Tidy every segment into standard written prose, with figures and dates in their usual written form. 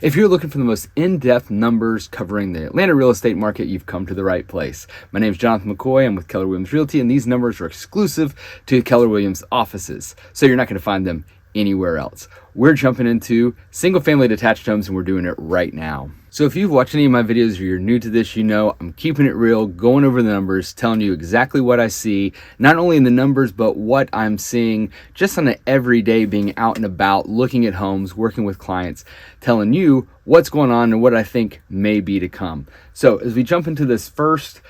If you're looking for the most in-depth numbers covering the Atlanta real estate market, you've come to the right place. My name is Jonathan McCoy. I'm with Keller Williams Realty, and these numbers are exclusive to Keller Williams offices, so you're not going to find them anywhere else. We're jumping into single-family detached homes, and we're doing it right now. So if you've watched any of my videos or you're new to this, you know I'm keeping it real, going over the numbers, telling you exactly what I see, not only in the numbers, but what I'm seeing just on an everyday being out and about, looking at homes, working with clients, telling you what's going on and what I think may be to come. So as we jump into this first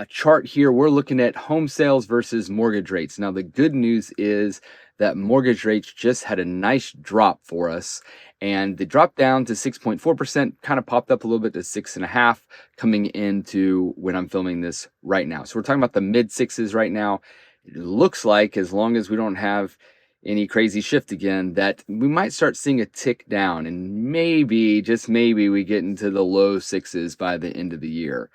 chart here, we're looking at home sales versus mortgage rates. Now, the good news is that mortgage rates just had a nice drop for us, and they dropped down to 6.4%, kind of popped up a little bit to 6.5% coming into when I'm filming this right now. So we're talking about the mid sixes right now. It looks like, as long as we don't have any crazy shift again, that we might start seeing a tick down, and maybe, just maybe, we get into the low sixes by the end of the year.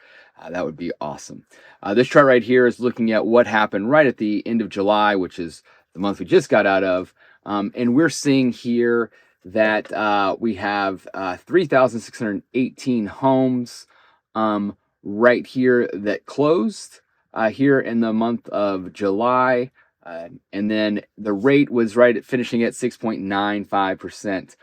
That would be awesome. This chart right here is looking at what happened right at the end of July, which is the month we just got out of. And we're seeing here that we have 3,618 homes right here that closed here in the month of July. And then the rate was right at finishing at 6.95%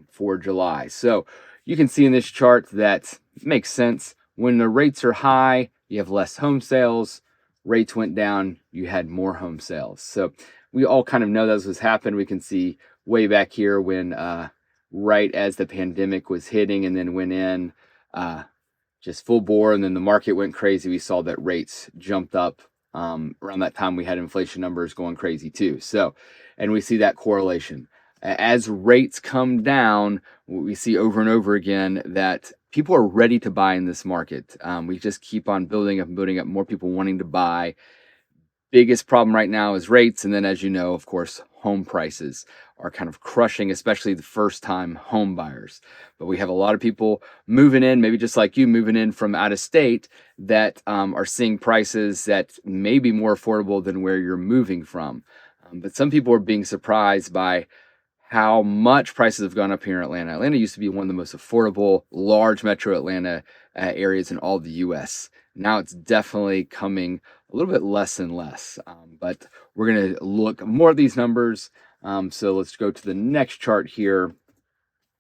for July. So you can see in this chart that makes sense. When the rates are high, you have less home sales. Rates went down, you had more home sales. So we all kind of know that was happened. We can see way back here when right as the pandemic was hitting and then went in just full bore, and then the market went crazy. We saw that rates jumped up. Around that time, we had inflation numbers going crazy too. So, and we see that correlation. As rates come down, we see over and over again that people are ready to buy in this market. We just keep on building up and building up, more people wanting to buy. Biggest problem right now is rates. And then, as you know, of course, home prices are kind of crushing, especially the first time home buyers. But we have a lot of people moving in, maybe just like you, moving in from out of state, that are seeing prices that may be more affordable than where you're moving from. But some people are being surprised by how much prices have gone up here in Atlanta. Atlanta used to be one of the most affordable, large metro Atlanta areas in all the U.S. Now it's definitely coming a little bit less and less. But we're going to look more at these numbers. So let's go to the next chart here.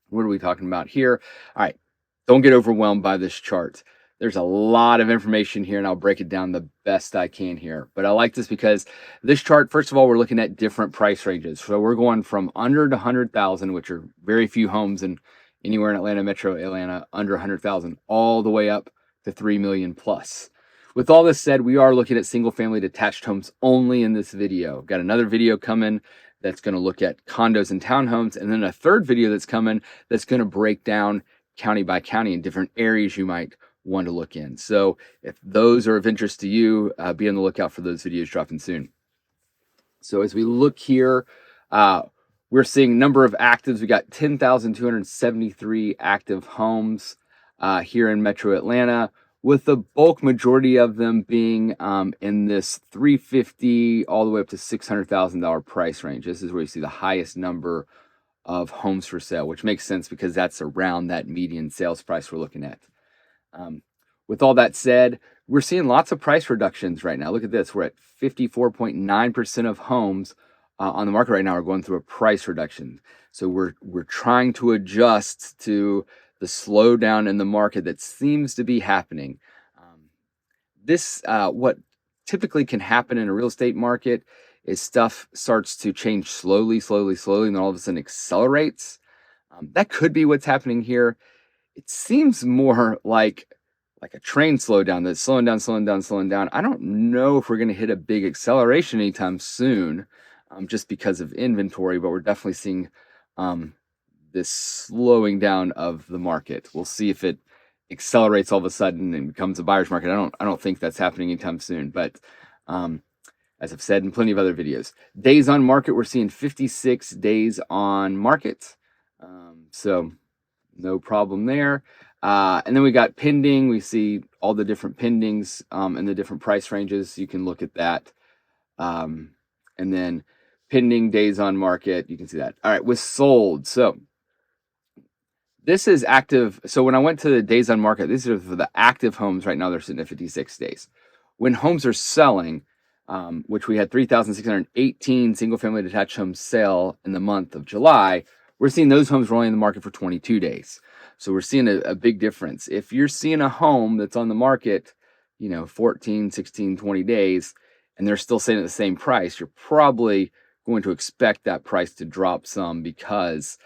What are we talking about here? All right. Don't get overwhelmed by this chart. There's a lot of information here, and I'll break it down the best I can here. But I like this because this chart, first of all, we're looking at different price ranges. So we're going from under to 100,000, which are very few homes in anywhere in Atlanta, metro Atlanta, under 100,000, all the way up to 3 million plus. With all this said, we are looking at single family detached homes only in this video. Got another video coming that's going to look at condos and townhomes, and then a third video that's coming that's going to break down county by county in different areas you might want to look in. So if those are of interest to you, be on the lookout for those videos dropping soon. So as we look here, we're seeing number of actives. We got 10,273 active homes here in metro Atlanta, with the bulk majority of them being in this $350 all the way up to $600,000 price range. This is where you see the highest number of homes for sale, which makes sense because that's around that median sales price we're looking at. With all that said, we're seeing lots of price reductions right now. Look at this. We're at 54.9% of homes on the market right now are going through a price reduction. So we're trying to adjust to the slowdown in the market that seems to be happening. What typically can happen in a real estate market is stuff starts to change slowly, and then all of a sudden accelerates. That could be what's happening here. It seems more like a train slowdown that's slowing down. I don't know if we're going to hit a big acceleration anytime soon, just because of inventory, but we're definitely seeing this slowing down of the market. We'll see if it accelerates all of a sudden and becomes a buyer's market. I don't think that's happening anytime soon, but as I've said in plenty of other videos, days on market, we're seeing 56 days on market. So no problem there. And then we got pending. We see all the different pendings and the different price ranges. You can look at that. And then pending days on market, you can see that. All right, with sold. So This is active. So when I went to the days on market, these are for the active homes right now. They're sitting at 56 days. When homes are selling, which we had 3,618 single family detached homes sell in the month of July, we're seeing those homes rolling in the market for 22 days. So we're seeing a big difference. If you're seeing a home that's on the market, 14, 16, 20 days, and they're still sitting at the same price, you're probably going to expect that price to drop some because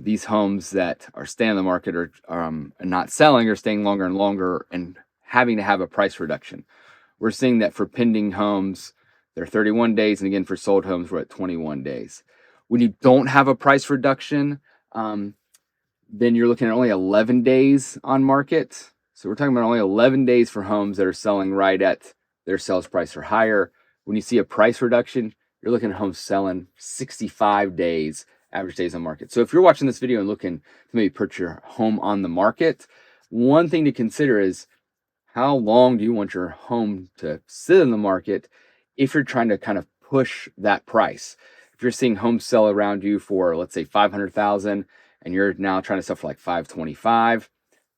these homes that are staying on the market are not selling or staying longer and longer and having to have a price reduction. We're seeing that for pending homes, they're 31 days. And again, for sold homes, we're at 21 days. When you don't have a price reduction, then you're looking at only 11 days on market. So we're talking about only 11 days for homes that are selling right at their sales price or higher. When you see a price reduction, you're looking at homes selling 65 days, average days on market. So if you're watching this video and looking to maybe put your home on the market, one thing to consider is how long do you want your home to sit in the market if you're trying to kind of push that price. If you're seeing homes sell around you for, let's say, 500,000 and you're now trying to sell for like 525,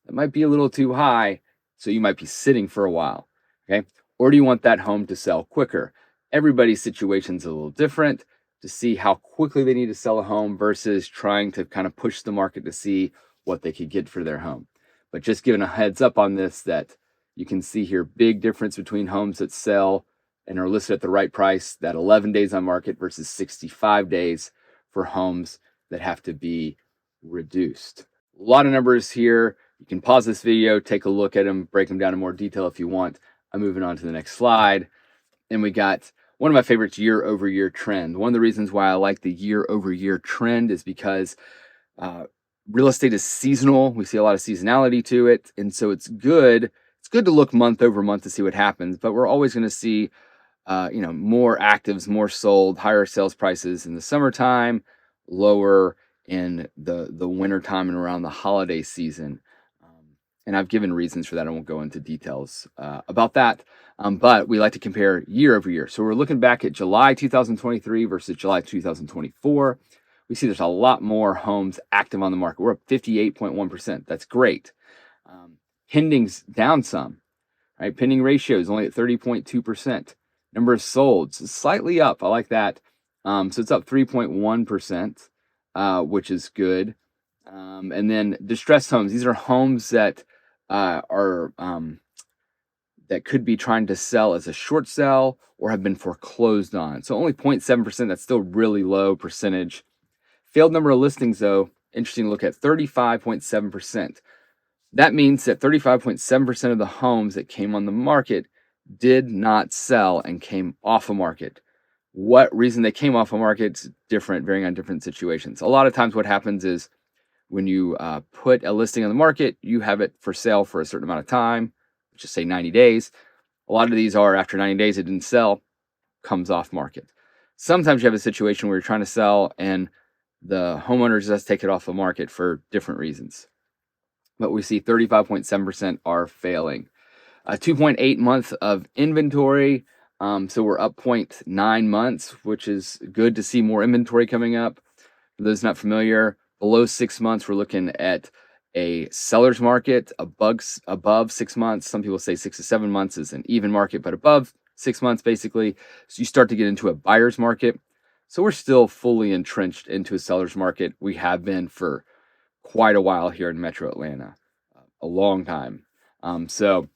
that might be a little too high, so you might be sitting for a while, okay? Or do you want that home to sell quicker? Everybody's situation's a little different to see how quickly they need to sell a home versus trying to kind of push the market to see what they could get for their home. But just giving a heads up on this, that you can see here, big difference between homes that sell and are listed at the right price, that 11 days on market versus 65 days for homes that have to be reduced. A lot of numbers here. You can pause this video, take a look at them, break them down in more detail if you want. I'm moving on to the next slide. And we got one of my favorites, year over year trend. One of the reasons why I like the year over year trend is because real estate is seasonal. We see a lot of seasonality to it. And so it's good. It's good to look month over month to see what happens, but we're always going to see more actives, more sold, higher sales prices in the summertime, lower in the winter time and around the holiday season. And I've given reasons for that. I won't go into details about that. But we like to compare year over year. So we're looking back at July 2023 versus July 2024. We see there's a lot more homes active on the market. We're up 58.1%. That's great. Pending's down some, right? Pending ratio is only at 30.2%. Number of solds slightly up. I like that. So it's up 3.1%, which is good. And then distressed homes. These are homes that are that could be trying to sell as a short sell or have been foreclosed on. So only 0.7%. That's still really low percentage. Failed number of listings, though, interesting to look at, 35.7%. That means that 35.7% of the homes that came on the market did not sell and came off a market. What reason they came off a market is different, varying on different situations. A lot of times what happens is when you put a listing on the market, you have it for sale for a certain amount of time, just say 90 days. A lot of these are after 90 days, it didn't sell, comes off market. Sometimes you have a situation where you're trying to sell and the homeowner just take it off the market for different reasons. But we see 35.7% are failing. 2.8 months of inventory. So we're up 0.9 months, which is good to see more inventory coming up. For those not familiar, below 6 months, we're looking at a seller's market. Above 6 months, some people say 6 to 7 months is an even market, but above 6 months, basically, so you start to get into a buyer's market. So we're still fully entrenched into a seller's market. We have been for quite a while here in Metro Atlanta, a long time. So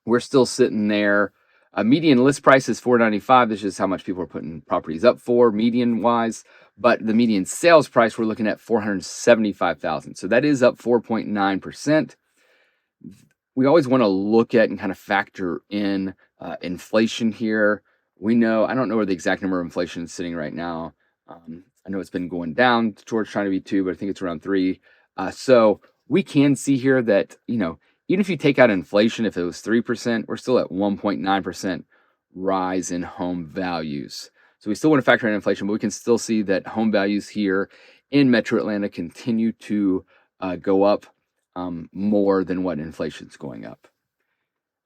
we're still sitting there. Median list price is $495. This is how much people are putting properties up for, median wise. But the median sales price, we're looking at $475,000. So that is up 4.9%. We always want to look at and kind of factor in inflation here. We know, I don't know where the exact number of inflation is sitting right now. I know it's been going down towards trying to be 2, but I think it's around 3. So we can see here that, even if you take out inflation, if it was 3%, we're still at 1.9% rise in home values. So we still want to factor in inflation, but we can still see that home values here in Metro Atlanta continue to go up more than what inflation is going up.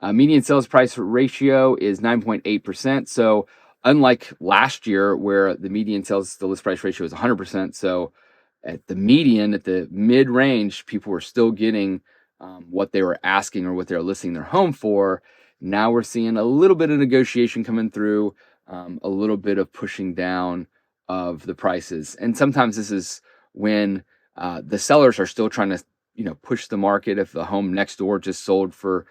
Median sales price ratio is 9.8%. So unlike last year where the median sales to list price ratio is 100%, so at the median, at the mid range, people were still getting what they were asking or what they were listing their home for. Now we're seeing a little bit of negotiation coming through, a little bit of pushing down of the prices. And sometimes this is when the sellers are still trying to, push the market. If the home next door just sold for,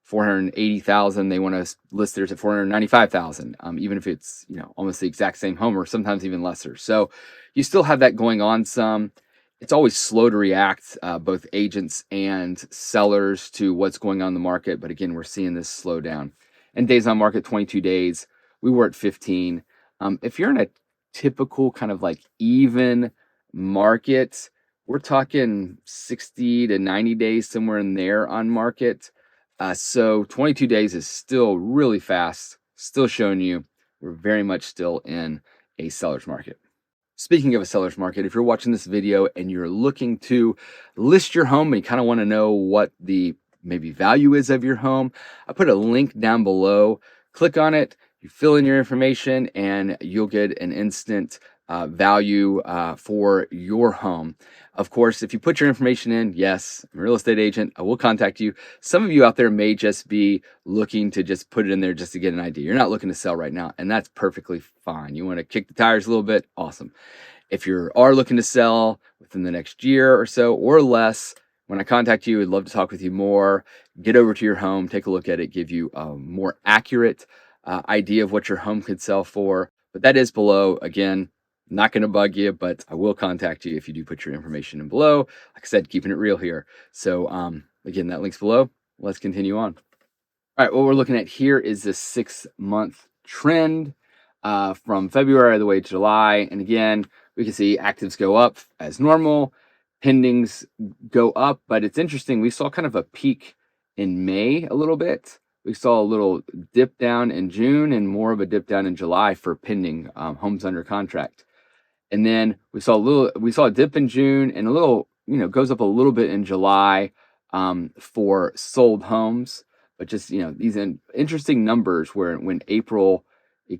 480,000, they want to list theirs at 495,000, even if it's, almost the exact same home or sometimes even lesser. So you still have that going on some. It's always slow to react, both agents and sellers, to what's going on in the market. But again, we're seeing this slow down. And days on market, 22 days. We were at 15. If you're in a typical kind of like even market, we're talking 60 to 90 days, somewhere in there on market. So 22 days is still really fast, still showing you we're very much still in a seller's market. Speaking of a seller's market, if you're watching this video and you're looking to list your home and you kind of want to know what the maybe value is of your home, I put a link down below. Click on it, you fill in your information, and you'll get an instant value for your home. Of course, if you put your information in, yes, I'm a real estate agent, I will contact you. Some of you out there may just be looking to just put it in there just to get an idea. You're not looking to sell right now, and that's perfectly fine. You want to kick the tires a little bit, awesome. If you are looking to sell within the next year or so or less, when I contact you, I'd love to talk with you more, get over to your home, take a look at it, give you a more accurate idea of what your home could sell for. But that is below. Again, not going to bug you, but I will contact you if you do put your information in below. Like I said, keeping it real here. So again, that link's below. Let's continue on. All right, what we're looking at here is the 6-month trend from February all the way to July. And again, we can see actives go up as normal, pendings go up, but it's interesting. We saw kind of a peak in May a little bit. We saw a little dip down in June and more of a dip down in July for pending homes under contract. And then we saw a dip in June and a little, goes up a little bit in July for sold homes. But just, these interesting numbers where when April,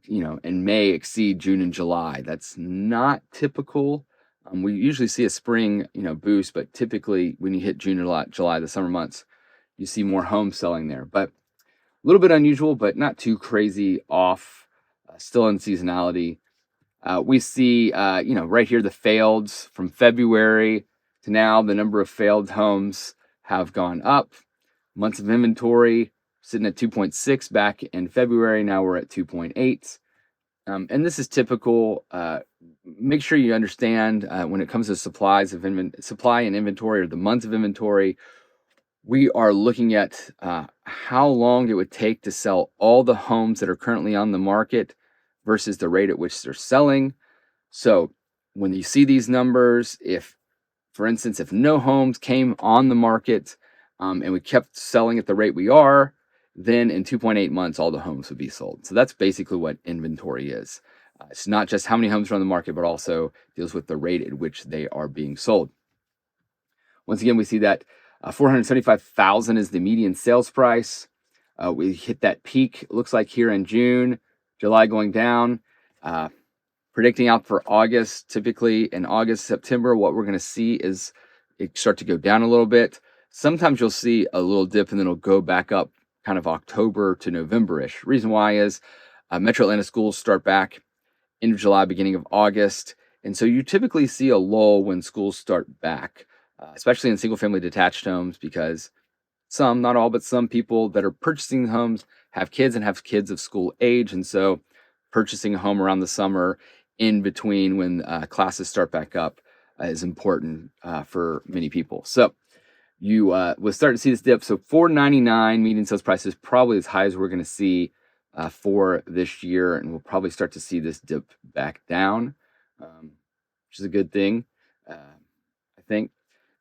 and May exceed June and July. That's not typical. We usually see a spring, boost, but typically when you hit June and July, the summer months, you see more homes selling there. But a little bit unusual, but not too crazy off. Still in seasonality. We see, right here, the faileds from February to now. The number of failed homes have gone up. Months of inventory sitting at 2.6 back in February. Now we're at 2.8. And this is typical. Make sure you understand when it comes to supply and inventory, or the months of inventory, we are looking at how long it would take to sell all the homes that are currently on the market versus the rate at which they're selling. So when you see these numbers, for instance, if no homes came on the market and we kept selling at the rate we are, then in 2.8 months, all the homes would be sold. So that's basically what inventory is. It's not just how many homes are on the market, but also deals with the rate at which they are being sold. Once again, we see that 475,000 is the median sales price. We hit that peak, it looks like, here in June, July going down. Predicting out for August, typically in August, September, what we're going to see is it start to go down a little bit. Sometimes you'll see a little dip and then it'll go back up kind of October to November-ish. Reason why is Metro Atlanta schools start back end of July, beginning of August. And so you typically see a lull when schools start back, especially in single-family detached homes, because some, not all, but some people that are purchasing homes have kids and have kids of school age. And so purchasing a home around the summer in between when classes start back up is important for many people. So you will start to see this dip. So $499 median sales price is probably as high as we're going to see for this year, and we'll probably start to see this dip back down, which is a good thing, I think.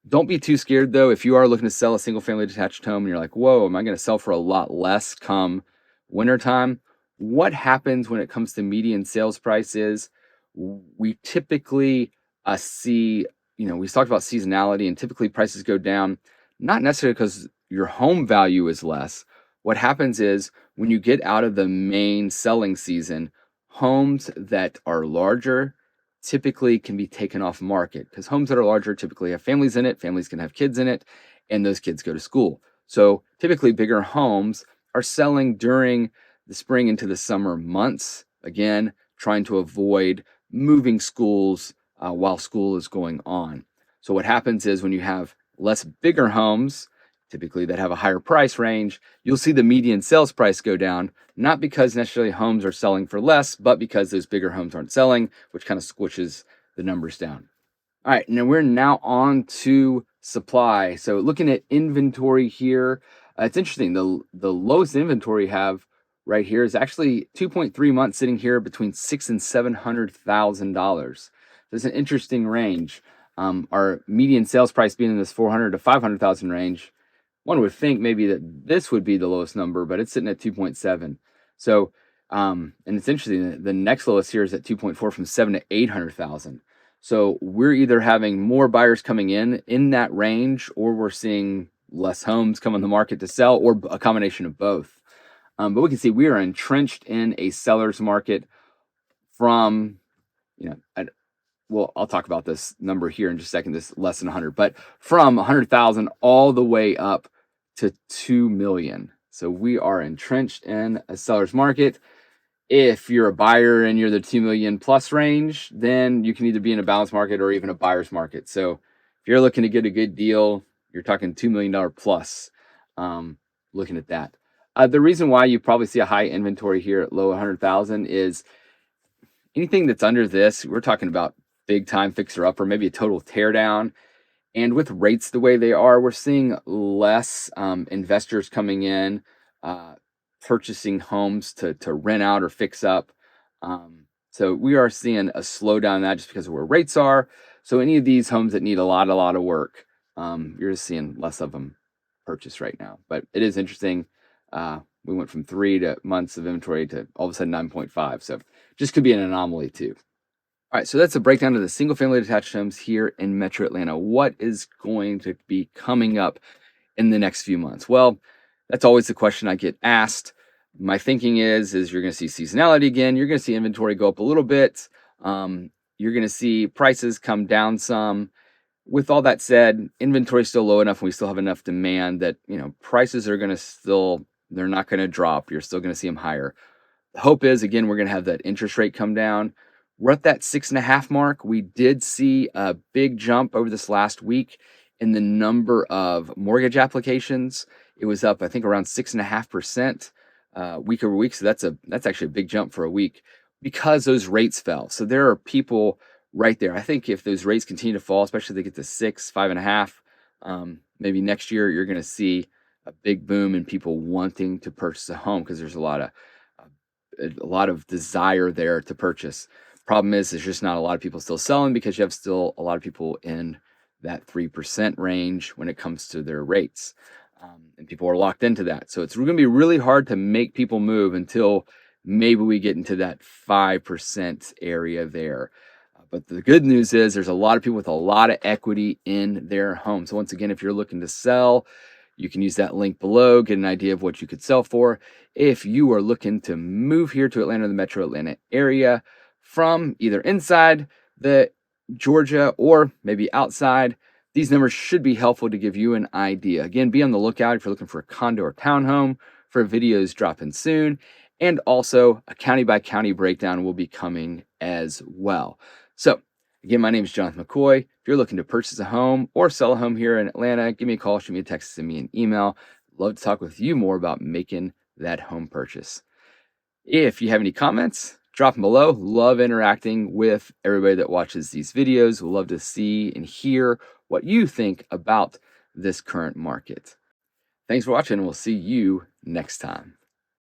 Don't be too scared, though. If you are looking to sell a single-family detached home and you're like, whoa, am I going to sell for a lot less come wintertime? What happens when it comes to median sales prices? We typically see, we talked about seasonality, and typically prices go down, not necessarily because your home value is less. What happens is when you get out of the main selling season, homes that are larger typically can be taken off market because homes that are larger typically have families in it, families can have kids in it, and those kids go to school. So typically bigger homes are selling during the spring into the summer months, again, trying to avoid moving schools while school is going on. So what happens is when you have less bigger homes, typically that have a higher price range, you'll see the median sales price go down, not because necessarily homes are selling for less, but because those bigger homes aren't selling, which kind of squishes the numbers down. All right, now we're now on to supply. So looking at inventory here, it's interesting. The lowest inventory you have right here is actually 2.3 months sitting here between $600,000 and $700,000. There's an interesting range. Our median sales price being in this 400 to 500,000 range. One would think maybe that this would be the lowest number, but it's sitting at 2.7. So, and it's interesting. The next lowest here is at 2.4 from 7 to 800,000. So we're either having more buyers coming in that range, or we're seeing less homes come on the market to sell, or a combination of both. But we can see we are entrenched in a seller's market from, well, I'll talk about this number here in just a second, this less than 100, but from 100,000 all the way up to 2 million. So we are entrenched in a seller's market. If you're a buyer and you're the 2 million plus range, then you can either be in a balanced market or even a buyer's market. So if you're looking to get a good deal, you're talking $2 million plus, looking at that. The reason why you probably see a high inventory here at low 100,000 is anything that's under this, we're talking about big time fixer up or maybe a total tear down. And with rates the way they are, we're seeing less investors coming in, purchasing homes to rent out or fix up. So we are seeing a slowdown in that just because of where rates are. So any of these homes that need a lot of work, you're just seeing less of them purchased right now. But it is interesting. We went from 3 months of inventory to all of a sudden 9.5. So just could be an anomaly too. All right, so that's a breakdown of the single family detached homes here in Metro Atlanta. What is going to be coming up in the next few months? Well, that's always the question I get asked. My thinking is you're going to see seasonality again. You're going to see inventory go up a little bit. You're going to see prices come down some. With all that said, inventory is still low enough and we still have enough demand that, prices are going to they're not going to drop. You're still going to see them higher. The hope is, again, we're going to have that interest rate come down. We're at that 6.5 mark. We did see a big jump over this last week in the number of mortgage applications. It was up, I think, around 6.5% week over week. So that's actually a big jump for a week because those rates fell. So there are people right there. I think if those rates continue to fall, especially if they get to 6, 5.5, maybe next year you're going to see a big boom in people wanting to purchase a home because there's a lot of desire there to purchase. Problem is, there's just not a lot of people still selling because you have still a lot of people in that 3% range when it comes to their rates. And people are locked into that. So it's going to be really hard to make people move until maybe we get into that 5% area there. But the good news is there's a lot of people with a lot of equity in their home. So once again, if you're looking to sell, you can use that link below, get an idea of what you could sell for. If you are looking to move here to Atlanta, the Metro Atlanta area, from either inside the Georgia or maybe outside, these numbers should be helpful to give you an idea. Again, be on the lookout if you're looking for a condo or townhome for videos dropping soon. And also a county by county breakdown will be coming as well. So again, my name is Jonathan McCoy. If you're looking to purchase a home or sell a home here in Atlanta, give me a call, shoot me a text, send me an email. Love to talk with you more about making that home purchase. If you have any comments, drop them below. Love interacting with everybody that watches these videos. We'll love to see and hear what you think about this current market. Thanks for watching, and we'll see you next time.